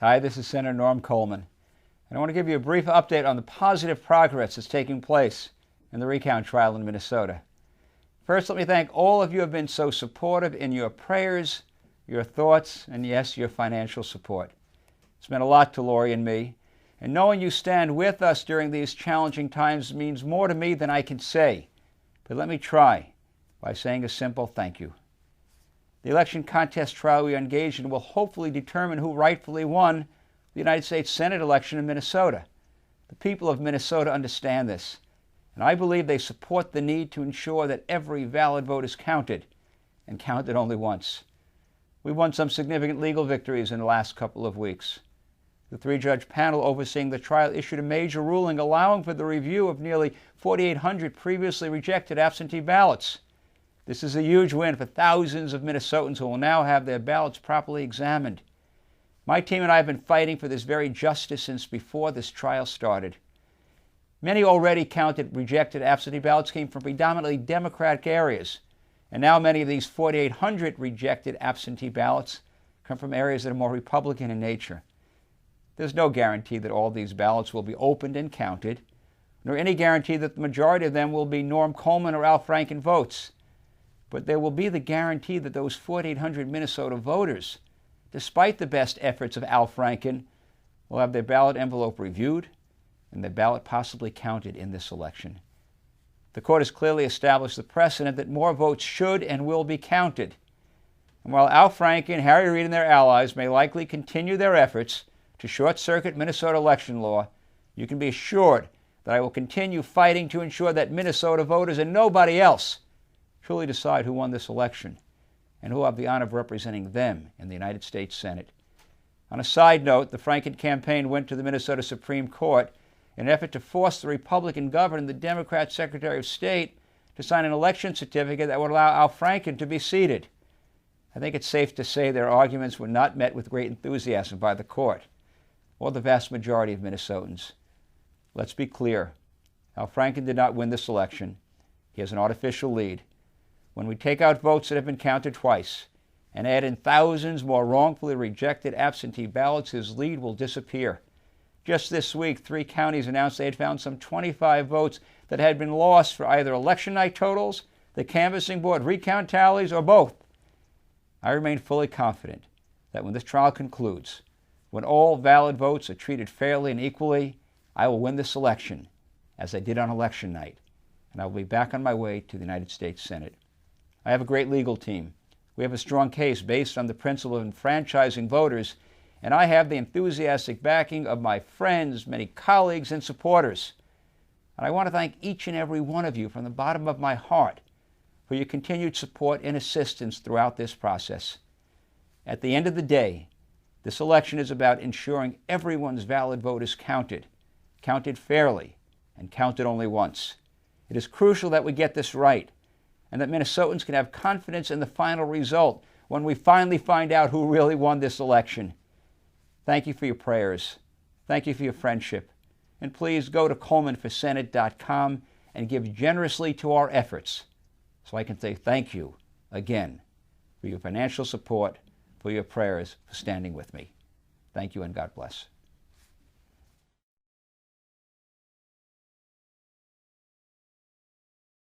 Hi, this is Senator Norm Coleman, and I want to give you a brief update on the positive progress that's taking place in the recount trial in Minnesota. First, let me thank all of you who have been so supportive in your prayers, your thoughts, and yes, your financial support. It's meant a lot to Lori and me, and knowing you stand with us during these challenging times means more to me than I can say. But let me try by saying a simple thank you. The election contest trial we are engaged in will hopefully determine who rightfully won the United States Senate election in Minnesota. The people of Minnesota understand this, and I believe they support the need to ensure that every valid vote is counted, and counted only once. We won some significant legal victories in the last couple of weeks. The three-judge panel overseeing the trial issued a major ruling allowing for the review of nearly 4,800 previously rejected absentee ballots. This is a huge win for thousands of Minnesotans who will now have their ballots properly examined. My team and I have been fighting for this very justice since before this trial started. Many already counted rejected absentee ballots came from predominantly Democratic areas, and now many of these 4,800 rejected absentee ballots come from areas that are more Republican in nature. There's no guarantee that all these ballots will be opened and counted, nor any guarantee that the majority of them will be Norm Coleman or Al Franken votes. But there will be the guarantee that those 4,800 Minnesota voters, despite the best efforts of Al Franken, will have their ballot envelope reviewed and their ballot possibly counted in this election. The court has clearly established the precedent that more votes should and will be counted. And while Al Franken, Harry Reid, and their allies may likely continue their efforts to short-circuit Minnesota election law, you can be assured that I will continue fighting to ensure that Minnesota voters and nobody else truly decide who won this election and who will have the honor of representing them in the United States Senate. On a side note, the Franken campaign went to the Minnesota Supreme Court in an effort to force the Republican governor and the Democrat Secretary of State to sign an election certificate that would allow Al Franken to be seated. I think it's safe to say their arguments were not met with great enthusiasm by the court or the vast majority of Minnesotans. Let's be clear. Al Franken did not win this election. He has an artificial lead. When we take out votes that have been counted twice and add in thousands more wrongfully rejected absentee ballots, his lead will disappear. Just this week, 3 counties announced they had found some 25 votes that had been lost for either election night totals, the canvassing board recount tallies, or both. I remain fully confident that when this trial concludes, when all valid votes are treated fairly and equally, I will win this election, as I did on election night, and I will be back on my way to the United States Senate. I have a great legal team. We have a strong case based on the principle of enfranchising voters, and I have the enthusiastic backing of my friends, many colleagues, and supporters. And I want to thank each and every one of you from the bottom of my heart for your continued support and assistance throughout this process. At the end of the day, this election is about ensuring everyone's valid vote is counted fairly, and counted only once. It is crucial that we get this right, and that Minnesotans can have confidence in the final result when we finally find out who really won this election. Thank you for your prayers. Thank you for your friendship. And please go to colemanforsenate.com and give generously to our efforts so I can say thank you again for your financial support, for your prayers, for standing with me. Thank you and God bless.